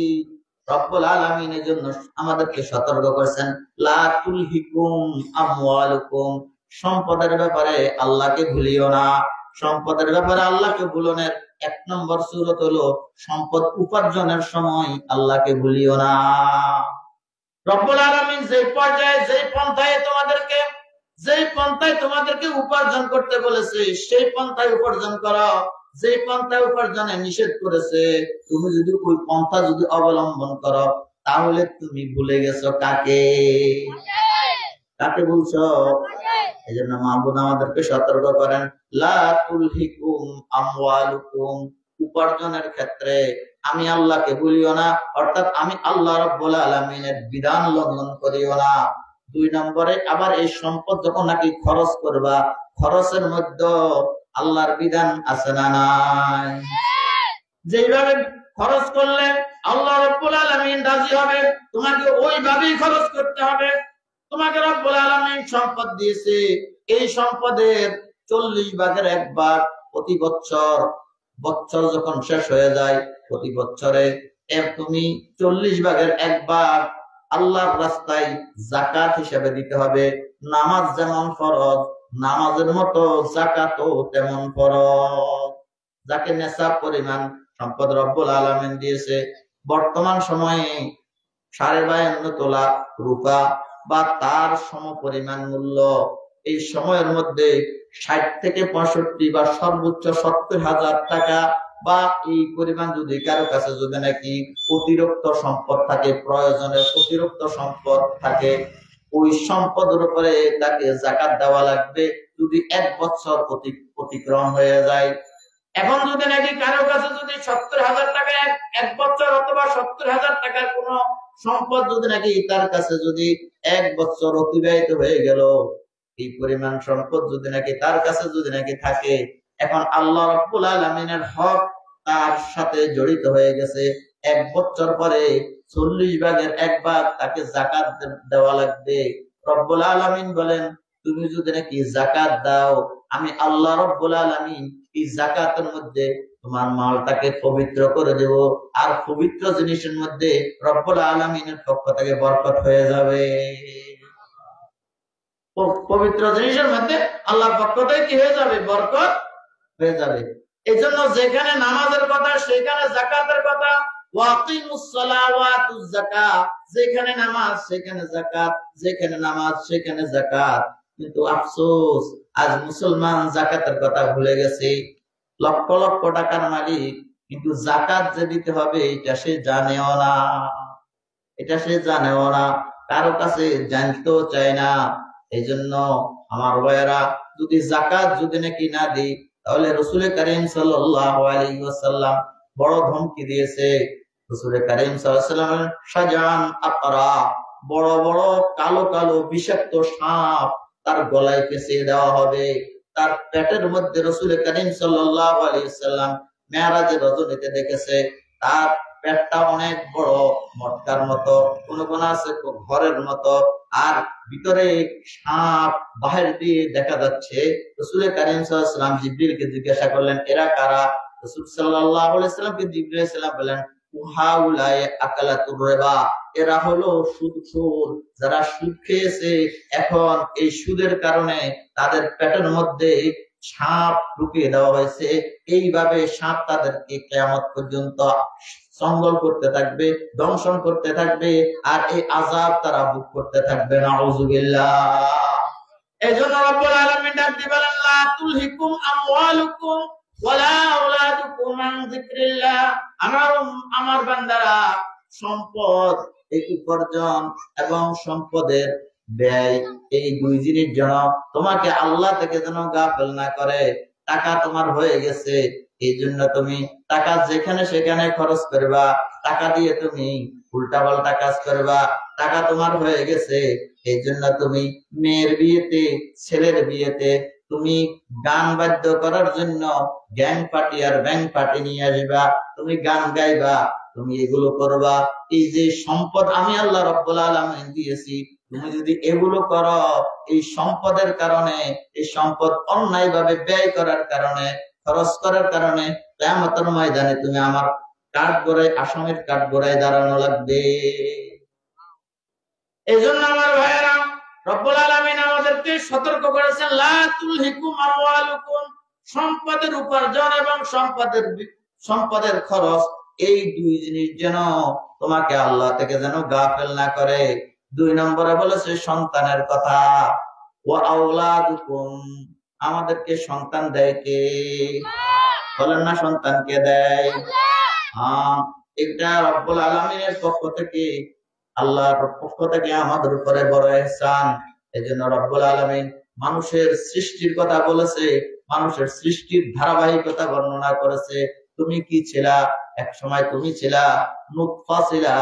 রব্বুল আলামিন এর জন্য আমাদেরকে সতর্ক করেছেন, লা তুলহিকুম আমওয়ালুকুম, সম্পদের ব্যাপারে আল্লাহকে ভুলিও না। সম্পদের ব্যাপারে আল্লাহকে ভুলনের 1 নম্বর সূরত হলো সম্পদ উপার্জনের সময় আল্লাহকে ভুলিও না। রব্বুল আলামিন যে পর্যায়ে যেই পন্থায় তোমাদেরকে উপার্জন করতে বলেছে সেই পন্থায় উপার্জন করো, যে পন্থায় উপার্জনে নিষেধ করেছে তুমি যদি ওই পন্থা যদি অবলম্বন করো তাহলে তুমি ভুলে গেছো কাকে বলছো। এই জন্য মাহবুব আমাদেরকে সতর্ক করেন, লা তুলহিকুম আমওয়ালুকুম, উপার্জনের ক্ষেত্রে আমি আল্লাহকে ভুলিও না, অর্থাৎ আমি আল্লাহ রাব্বুল আলামিনের বিধান লঙ্ঘন করিও না। 2 নম্বরে আবার এই সম্পদ যখন নাকি খরচ করবা, খরচের মধ্যে আল্লাহর বিধান আছে না নাই? যেইভাবে খরচ করলে আল্লাহ রাব্বুল আলামিন রাজি হবে, তোমাকে ওইভাবেই খরচ করতে হবে। তোমাকে রব্বুল আলামিন সম্পদ দিয়েছে, এই সম্পদের 40 ভাগের 1 ভাগ প্রতি বছর যখন শেষ হয়ে যায়, প্রতি বছরে তুমি 40 ভাগের 1 ভাগ আল্লাহর রাস্তায় যাকাত হিসেবে দিতে হবে। নামাজ যেমন ফরজ, নামাজের মতো যাকাতও তেমন ফরজ। যাকে নেশাব পরিমাণ সম্পদ রব্বুল আলামিন দিয়েছে, বর্তমান সময়ে 52.5 তোলা রূপা বা তার সমপরিমাণ মূল্য, এই সময়ের মধ্যে 60 থেকে 65 বা সর্বোচ্চ 70,000 টাকা বা এই পরিমাণ যদি কারো কাছে যদি নাকি অতিরিক্ত সম্পদ থাকে, প্রয়োজনের অতিরিক্ত সম্পদ থাকে, ওই সম্পদের উপরে তাকে যাকাত দেওয়া লাগবে যদি 1 বছর অতিক্রম হয়ে যায়। এখন যদি নাকি কারো কাছে যদি 70,000 টাকা 1 বছর অথবা 70,000 টাকার কোন সম্পদ যদি নাকি তার কাছে যদি 1 বছর অতিবাহিত হয়ে গেল, এই পরিমাণ সম্পদ যদি নাকি তার কাছে যদি নাকি থাকে, এখন আল্লাহ রাব্বুল আলামিনের হক তার সাথে জড়িত হয়ে গেছে। 1 বছর পরে 40 ভাগের 1 ভাগ তাকে যাকাত দেওয়া লাগবে। রব্বুল আলামিন বলেন, তুমি যদি নাকি যাকাত দাও, আমি আল্লাহ রাব্বুল আলামিন এই যাকাতের মধ্যে তোমার মালটাকে পবিত্র করে দেব, আর পবিত্র জিনিসের মধ্যে রব্বুল আলামিনের পক্ষ থেকে বরকত হয়ে যাবে। পবিত্র জিনিসের মধ্যে আল্লাহর পক্ষ থেকে কি হয়ে যাবে? বরকত হয়ে যাবে। এই জন্য যেখানে নামাজের কথা সেখানে যাকাতের কথা, ওয়াকিমুস সালাহ ওয়া আতুজ যাকাত, যেখানে নামাজ সেখানে যাকাত, যেখানে নামাজ সেখানে যাকাত। কিন্তু আফসোস, আজ মুসলমান যাকাতের কথা ভুলে গেছে। লক্ষ লক্ষ টাকার মালিক, কিন্তু যাকাত যে দিতে হবে এটা সে জানেও না, কারো কাছে জানতেও চায় না। এই জন্য আমার ভাইয়েরা, যদি যাকাত যদি নাকি না দিই, তাহলে রাসূল কারীম সাল্লাল্লাহু আলাইহি ওয়াসাল্লাম বড় ধমকি দিয়েছে। রাসূল কারীম সাল্লাল্লাহু আলাইহি ওয়াসাল্লাম শাজান আকরা, বড় বড় কালো কালো বিষাক্ত সাপ তার গলায় পেঁচিয়ে দেওয়া হবে। তার পেটের মধ্যে রাসূল কারীম সাল্লাল্লাহু আলাইহি ওয়াসাল্লাম মেরাজের রজনীতে দেখেছে, তার পেটটা অনেক বড়, মটকার মতো, কোন কোন আছে ঘরের মতো, আর ভিতরে সাপ বাহির দিয়ে দেখা যাচ্ছে। রাসূল কারীম সাল্লাল্লাহু আলাইহি ওয়াসাল্লাম জিবরিলকে জিজ্ঞাসা করলেন, এরা কারা? রাসূল সাল্লাল্লাহু আলাইহি ওয়াসাল্লামকে জিবরিল আলাইহিস সালাম বলেন, উহাউলাই আকালাতুর রিবা, এরা হলো সুদখোর, যারা সুদ খেয়েছে। এখন এই সুদের কারণে তাদের পেটের মধ্যে সাপ ঢুকিয়ে দেওয়া হয়েছে। এইভাবে সাপ তাদেরকে কিয়ামত পর্যন্ত সংবল করতে থাকবে, দংশন করতে থাকবে, আর এই আযাব তারা ভোগ করতে থাকবে। নাউযুবিল্লাহ। এজন্য রব্বুল আলামিন ডাক দিয়ে বলেন, লা তুলহিকুম আমওয়ালুকুম ওয়ালা আওলাদুকুম আন যিকরিল্লাহ। আমার বান্দারা, সম্পদ, এই উপার্জন এবং সম্পদের ব্যয়, এই দুই জিনিস যেন তোমাকে আল্লাহ থেকে যেন গাফেল না করে। টাকা তোমার হয়ে গেছে, এই জন্য তুমি টাকা যেখানে সেখানে খরচ করবা, টাকা দিয়ে তুমি উল্টাপাল্টা কাজ করবা। টাকা তোমার হয়ে গেছে, এই জন্য তুমি মেয়ের বিয়েতে, ছেলের বিয়েতে তুমি গান বাদ্য করার জন্য গ্যাং পার্টি আর ব্যাংক পার্টি নিয়ে আসবা, তুমি গান গাইবা, তুমি এগুলো করবা। এই যে সম্পদ আমি আল্লাহ রাব্বুল আলামিন দিয়েছি, তুমি যদি এগুলো করো, এই সম্পদের কারণে, এই সম্পদ অন্যায় ভাবে ব্যয় করার কারণে, খরচ করার কারণে কিয়ামতের ময়দানে তুমি আমার কাঠগড়ায়, আসামের কাঠগড়ায় দাঁড়ানো লাগবে। এই জন্য আমার ভাইয়েরা, রব্বুল আলামিন আমাদেরকে সতর্ক করেছেন, লা তুলহিকুম আমওয়ালুকুম, সম্পদের উপার্জন এবং সম্পদের খরচ, এই দুই জিনিস যেন তোমাকে আল্লাহ থেকে যেন গাফেল না করে। 2 নম্বরে বলেছে সন্তানের কথা, ওয়া আওলাদুকুম, আমাদেরকে সন্তান দেয় কে? বলেন না, সন্তানকে দেয়? হ্যাঁ, এটা রব্বুল আলামিনের পক্ষ থেকে, আল্লাহর পক্ষ থেকে আমাদের উপরে বড় ইহসান। এজন্য রব্বুল আলামিন মানুষের সৃষ্টির কথা বলেছে, মানুষের সৃষ্টির ধারাবাহিকতা বর্ণনা করেছে। তুমি কি ছিলা? এক সময় তুমি ছিলা নুতফা ছিলা,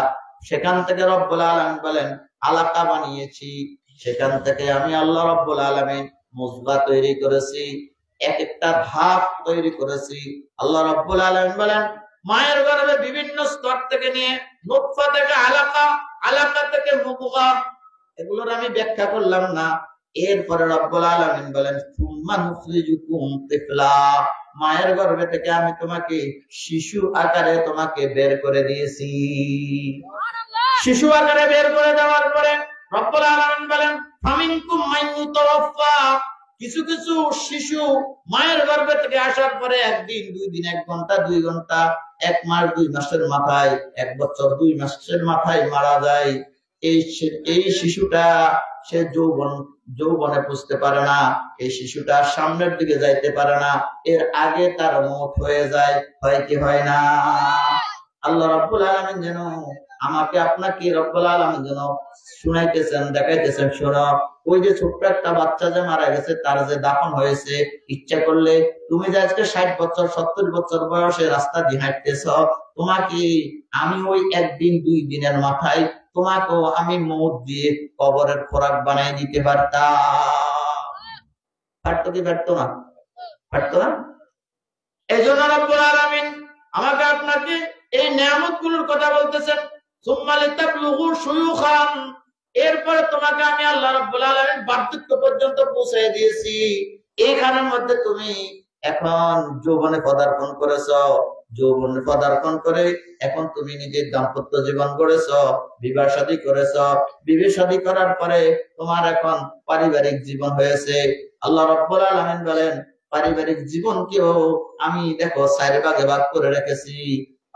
সেখান থেকে রব্বুল আলামিন বলেন আলাকা বানিয়েছি, সেখান থেকে আমি আল্লাহ রব্বুল আলামিন মুজগা তৈরি করেছি, এক একটা ধাপ তৈরি করেছি। আল্লাহ রব্বুল আলামিন বলেন মায়ের গর্ভে বিভিন্ন স্তর থেকে নিয়ে নুতফা থেকে আলাকা, আলাকা থেকে মুদগা, এগুলোর আমি ব্যাখ্যা করলাম না। এরপরে রব্বুল আলামিন বলেন সুম্মা নুখরিজুকুম তিফলা, মায়ের গর্ভে থেকে আমি তোমাকে শিশু আকারে তোমাকে বের করে দিয়েছি। শিশু আকারে বের করে দেওয়ার পরে রব্বুল আলামিন বলেন ফামিনকুম মান ইউতাওয়াফা, কিছু কিছু শিশু মায়ের গর্ভে থেকে আসার পরে 1 দিন 2 দিন, 1 ঘন্টা 2 ঘন্টা, 1 মাস 2 মাসের মাথায়, 1 বছর 2 মাসের মাথায় মারা যায়। এই শিশুটা সে যৌবনে পুষতে পারে না, এই শিশুটা সামনের দিকে যাইতে পারে না, এর আগে তার মওত হয়ে যায়। হয় কি হয় না? আল্লাহ রাব্বুল আলামিন যেন আমাকে আপনাকে রব্বুল আলামিন যেন শুনাইতেছেন, দেখাইতেছেন, শোনো, ওই যে ছোট্ট একটা বাচ্চা যে মারা গেছে, তার যে দাফন হয়েছে, ইচ্ছা করলে তুমি যে আজকে 60 বছর 70 বছর বয়সে রাস্তা দিয়ে হাঁটতেছ, তোমাকে আমি ওই 1 দিন 2 দিনের মাথায় তোমাকেও আমি মওত দিয়ে কবরের খোরাক বানাই দিতে পারতাম। পারতো কি পারতো না? পারতো না? এই জন্য রব্বুল আলামিন আমাকে আপনাকে এই নিয়ামতগুলোর কথা বলতেছেন। সুম্মা লিতাবলুগু শুয়ুখান, এরপরে তোমাকে আমি আল্লাহ রাব্বুল আলামিন বার্ধক্য পর্যন্ত পৌঁছে দিয়েছি। এইখানের মধ্যে তুমি এখন যৌবনে পদার্পণ করেছো, যৌবনে পদার্পণ করে এখন তুমি নিজের দাম্পত্য জীবন গড়েছো, বিবাহ শাদী করেছো, বিবাহ শাদী করার পরে তোমার এখন পারিবারিক জীবন হয়েছে। আল্লাহ রাব্বুল আলামিন বলেন পারিবারিক জীবনকেও আমি দেখো 4 ভাগে ভাগ করে রেখেছি।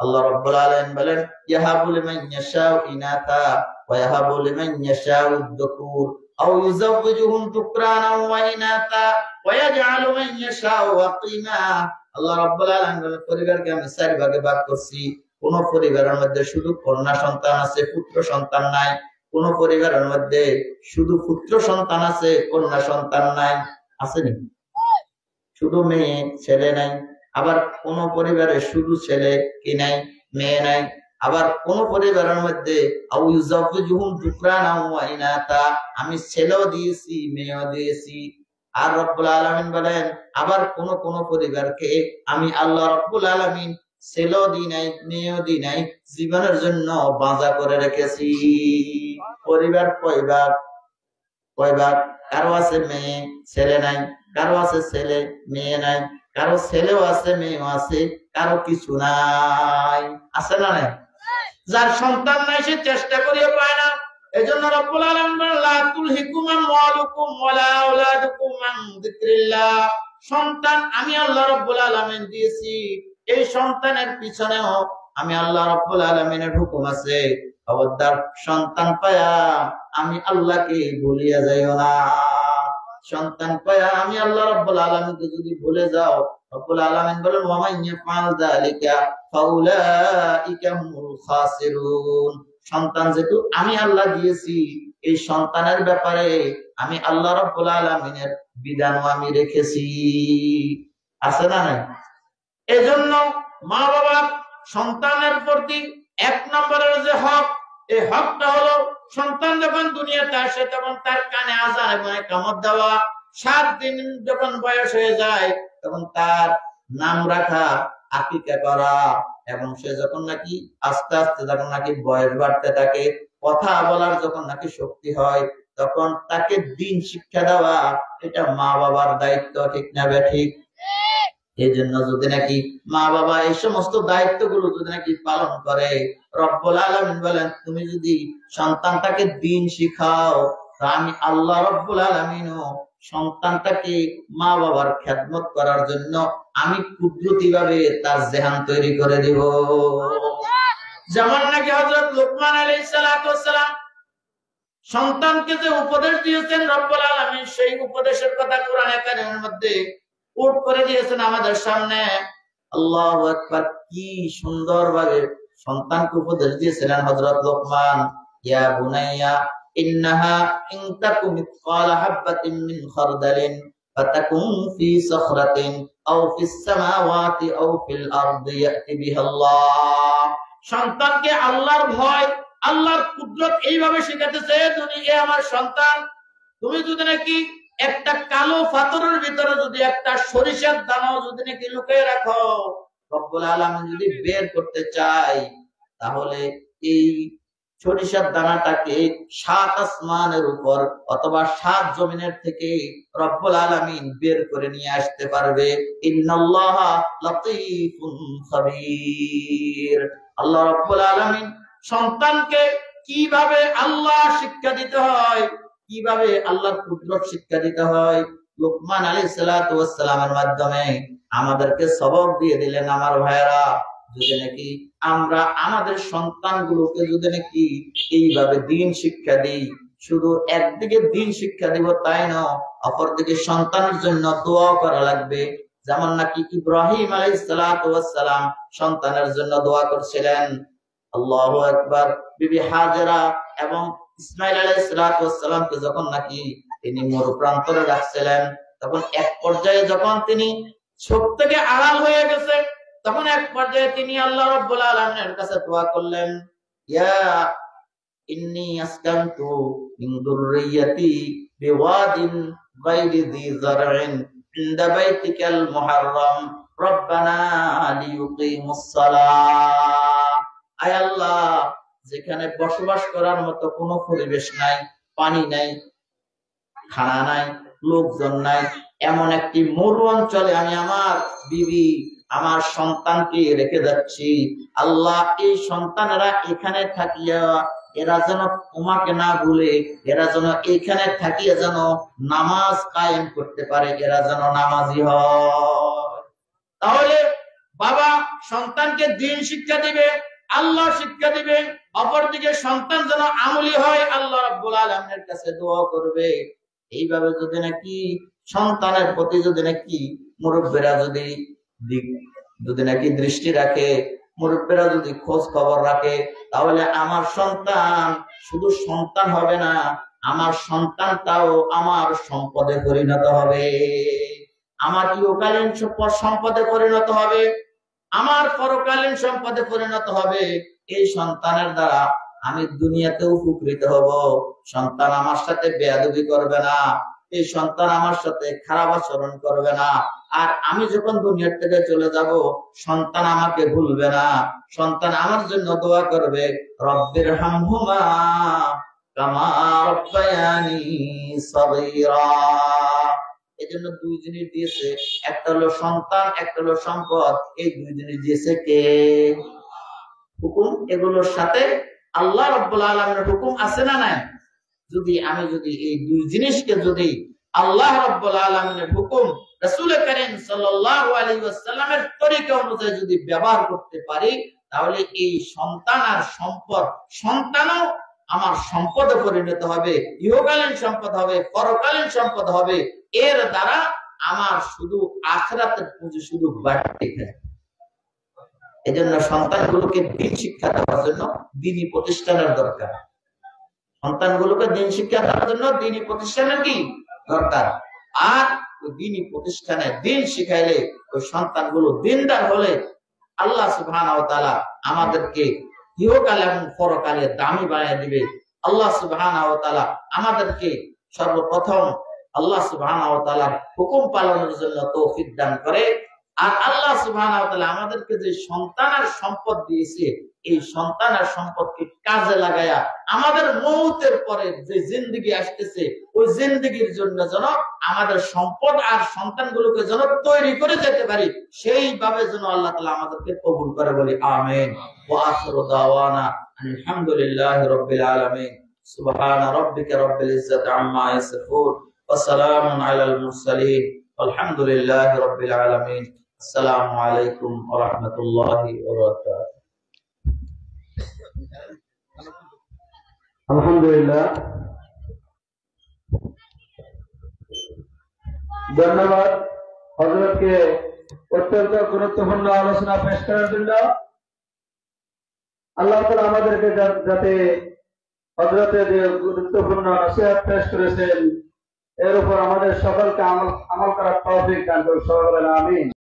আল্লাহ রাব্বুল আলামিন বলেন ইয়াহাবু লিমান ইয়াশাউ ইনাতা ওয়া ইয়াহাবু লিমান ইয়াশাউ যুকুর আও ইউযাওযিজুহুম যুকরানা ওয়া ইনাতা ওয়া ইয়াজআলু মান ইয়াশাউ আকিমা। আল্লাহ রাব্বুল আলামিন বলেন পরিবারকে আমি 4 ভাগে ভাগ করছি। কোন পরিবারের মধ্যে শুধু কন্যা সন্তান আছে, পুত্র সন্তান নাই। কোন পরিবারের মধ্যে শুধু পুত্র সন্তান আছে, কন্যা সন্তান নাই। আছে নি? শুধু মেয়ে ছেলে নাই। আবার কোন পরিবারে শুধু ছেলে কি নাই, মেয়ে নাই। আবার কোন পরিবারের মধ্যে আমি ছেলেও দিয়েছি, মেয়েও দিয়েছি। আর রব্বুল আলামিন বলেন আবার কোন কোন পরিবারকে আমি আল্লাহ রব্বুল আলামিন ছেলেও দিই নাই, মেয়েও দিই নাই, জীবনের জন্য বাঁধা করে রেখেছি। পরিবার কয়বার? কয়বার? কারো আছে মেয়ে ছেলে নাই, কারো আছে ছেলে মেয়ে নাই, কারো ছেলেও আছে মেয়েও আছে, কারো কিছু নাই। আছে না নাই? যার সন্তান নাই সে চেষ্টা করিও পায় না। এজন্য রব্বুল আলামিন বলেন লা তুলহিকুম আমওয়ালুকুম ওয়ালা আওলাদুকুম আন যিকরিল্লাহ, সন্তান আমি আল্লাহ রব্বুল আলামিন দিয়েছি। এই সন্তানের পিছনেও আমি আল্লাহ রব্বুল আলামিনের হুকুম আছে। খবরদার সন্তান পায়া আমি আল্লাহকে ভুলিয়া যাইও না। সন্তান পায়া আমি আল্লাহ রাব্বুল আলামিনকে যদি ভুলে যাও, রব্বুল আলামিন বলেন ওয়া মান ইয়াফআল যালিকা ফাউলাইকা হুমুল খাসিরুন। সন্তান যেহেতু আমি আল্লাহ দিয়েছি, এই সন্তানের ব্যাপারে আমি আল্লাহ রাব্বুল আলামিনের বিধানও আমি রেখেছি। আছে না নাই? এজন্য মা বাবা সন্তানের প্রতি এক নম্বরের যে হক, এই হকটা হলো সন্তান যখন দুনিয়াতে আসে তখন তার কানে আযান এবং ইকামত দেওয়া, 7 দিন যখন বয়স হয়ে যায় তখন তার নাম রাখা, আকিকা করা, এবং সে যখন নাকি আস্তে আস্তে যখন নাকি বয়স বাড়তে থাকে, কথা বলার যখন নাকি শক্তি হয়, তখন তাকে দিন শিক্ষা দেওয়া, এটা মা বাবার দায়িত্ব। ঠিক না ঠিক? এই জন্য যদি নাকি মা বাবা এই সমস্ত দায়িত্বগুলো যদি নাকি পালন করে, রব্বুল আলামিন বলেন তুমি যদি সন্তানটাকে দিন শিখাও, আমি আল্লাহ রব্বুল আলামিনও সন্তানটাকে মা বাবার খেদমত করার জন্য আমি কুদরতি ভাবে তার জেহান তৈরি করে দিব। যেমন নাকি হযরত লুকমান আলাইহিস সালাতু ওয়াস সালাম সন্তানকে যে উপদেশ দিয়েছেন রব্বুল আলামিন, সেই উপদেশের কথা কোরআনে কারীমের মধ্যে উট করে দিয়েছেন আমাদের সামনে। আল্লাহু আকবার, কি সুন্দর ভাবে সন্তানকে উপদেশ দিয়েছিলেন হযরত লুকমান। ইয়া বুনাইয়া ইন্নাহা ইন তাকুম মিসকালা হাববাতিন মিন খারদালিন ফাতাকুন ফি সাখরাতিন আও ফিস সামাওয়াতি আও ফিল আরদি ইয়াতি বিহাল্লাহ। সন্তানকে আল্লাহর ভয়, আল্লাহর কুদরত এইভাবে শেখাতেছে, দুনিয়া আমার সন্তান, তুমি যদি নাকি একটা কালো পাথরের ভিতরে যদি একটা সরিষার দানাও যদি নাকি লুকিয়ে রাখো, রব্বুল আলামিন যদি বের করতে চাই, তাহলে এই সরিষার দানাটাকে 7 আসমানের উপর অথবা 7 জমিনের থেকে রব্বুল আলামিন বের করে নিয়ে আসতে পারবে। ইন্নাল্লাহা লাতীফুন খাবীর। আল্লাহ রব্বুল আলামিন সন্তানকে কিভাবে আল্লাহ শিক্ষা দিতে হয়, কিভাবে আল্লাহর কুদরত শিক্ষা দিতে হয়, লুকমান আলাইহিস সালাতু ওয়াস সালামের মাধ্যমে আমাদেরকে সবক দিয়ে দিলেন। আমার ভাইরা, যদি নাকি আমরা আমাদের সন্তানগুলোকে যদি নাকি এইভাবে দিন শিক্ষা দিই, শুধু একদিকে দিন শিক্ষা দিব তাই নয়, অপরদিকে সন্তানের জন্য দোয়া করা লাগবে। যেমন নাকি ইব্রাহিম আলাইহিস সালাতু ওয়াস সালাম সন্তানের জন্য দোয়া করছিলেন। আল্লাহু আকবার। বিবি হাজেরা এবং ইসমাইল আলাইহিস সালাতু ওয়াস সালামকে যখন নাকি তিনি মরু প্রান্তরে রাখছিলেন, তখন এক পর্যায়ে যখন তিনি চোখ থেকে আড়াল হয়ে গেছে, তখন এক পর্যায়ে তিনি আল্লাহ রাব্বুল আলামিনের কাছে দোয়া করলেন, ইয়া ইন্নী আসকানতু মিন যুররিয়াতি বিওয়াদিন গায়রি যি যারইন ইনদা বাইতিকাল মুহাররাম রব্বানা লিয়ুকিমুস সালাহ। আয় আল্লাহ, যেখানে বসবাস করার মতো কোনো পরিবেশ নাই, পানি নাই, খানা নাই, লোকজন নাই, এমন একটি মরু অঞ্চলে আমি আমার বিবি, আমার সন্তানকে রেখে যাচ্ছি। আল্লাহ, এই সন্তানেরা এখানে থাকিয়া এরা যেন তোমাকে না ভুলে, এরা যেন এখানে থাকিয়া যেন নামাজ কায়েম করতে পারে, এরা যেন নামাজি হয়। তাহলে বাবা সন্তানকে দিন শিক্ষা দিবে, আল্লাহ শিক্ষা দিবে, অপরদিকে সন্তান যেন আমলি হয়, আল্লাহ রাব্বুল আলামিনের কাছে দোয়া করবে। এইভাবে যদি নাকি সন্তানের প্রতি যদি নাকি মুরব্বীরা যদি নাকি দৃষ্টি রাখে, মুরব্বীরা যদি খোঁজ খবর রাখে, তাহলে আমার সন্তান শুধু সন্তান হবে না, আমার সন্তানটাও আমার সম্পদে পরিণত হবে, আমার ইহকালীন সম্পদে পরিণত হবে, আমার পরকালীন সম্পদে পরিণত হবে। এই সন্তানের দ্বারা আমি দুনিয়াতে উপকৃত হব। সন্তান আমার সাথে বেয়াদবি করবে না, এই সন্তান আমার সাথে খারাপ আচরণ করবে না, আর আমি যখন দুনিয়ার থেকে চলে যাব, সন্তান আমাকে ভুলবে না, সন্তান আমার জন্য দোয়া করবে, রব্বির হামহুমা কামা রাব্বায়ানি সগীরা। এজন্য 2 জিনিস দিয়েছে, একটা হলো সন্তান, একটা হলো সম্পদ। এই 2 জিনিস দিয়েছে কে? হুকুম। এগুলোর সাথে আল্লাহ রাব্বুল আলামিনের হুকুম আছে না নাই? যদি এই 2 জিনিসকে যদি আল্লাহ রাব্বুল আলামিনের হুকুম, রাসূল করিম সাল্লাল্লাহু আলাইহি ওয়াসাল্লামের তরিকা অনুযায়ী যদি ব্যবহার করতে পারি, তাহলে এই সন্তান আর সম্পদ, সন্তানও আমার সম্পদে পরিণত হবে, ইহকালীন সম্পদ হবে, পরকালীন সম্পদ হবে। এর দ্বারা আমার শুধু আখিরাতের পুঁজি শুধু বাড়তে থাকে। এই জন্য সন্তানগুলোকে দিন শিক্ষা দেওয়ার জন্য দিনী প্রতিষ্ঠানের দরকার। সন্তানগুলোকে দিন শিক্ষা দেওয়ার জন্য দিনী প্রতিষ্ঠানের কি দরকার। আর ওই দিনী প্রতিষ্ঠানে দিন শিখাইলে ওই সন্তানগুলো দিনদার হলে আল্লাহ সুবহানাহু ওয়া তাআলা আমাদেরকে ইহকাল এবং পরকালে দামি বানিয়ে দিবে। আল্লাহ সুবহানাহু ওয়া তাআলা আমাদেরকে সর্বপ্রথম আল্লাহ সুবহানাহু ওয়া তাআলার হুকুম পালনের জন্য তৌফিক দান করে। আর আল্লাহ সুবহানাহু ওয়া তাআলা আমাদেরকে যে সন্তানের সম্পদ দিয়েছে, এই সন্তানের সম্পদকে কাজে লাগায়া আমাদের মওতের পরে যে জিন্দেগি আসতেছে ওই জিন্দেগির জন্য যেন আমাদের সম্পদ আর সন্তানগুলোকে যেন তৈরি করে যেতে পারি, সেইভাবে যেন আল্লাহ তাআলা আমাদেরকে কবুল করে, বলি আমিন। ওয়া আখিরু দাওয়ানা আলহামদুলিল্লাহি রাব্বিল আলামিন। সুবহানা রাব্বিকা রাব্বিল ইজ্জাতি আম্মা ইয়াসিফুন ওয়া সালামুন আলাল মুরসালিন আলহামদুলিল্লাহি রাব্বিল আলামিন। আসসালামু আলাইকুম ওয়া রাহমাতুল্লাহি ওয়া বারাকাতুহু। আলহামদুলিল্লাহ, ধন্যবাদ হযরতকে অত্যন্ত গুরুত্বপূর্ণ আলোচনা পেশ করার জন্য। আল্লাহ তাআলা আমাদেরকে যাতে হযরতের যে গুরুত্বপূর্ণ নসিহত পেশ করেছেন এর উপর আমাদের সকলকে আমল করার তৌফিক দান করুন। সকলে আমিন।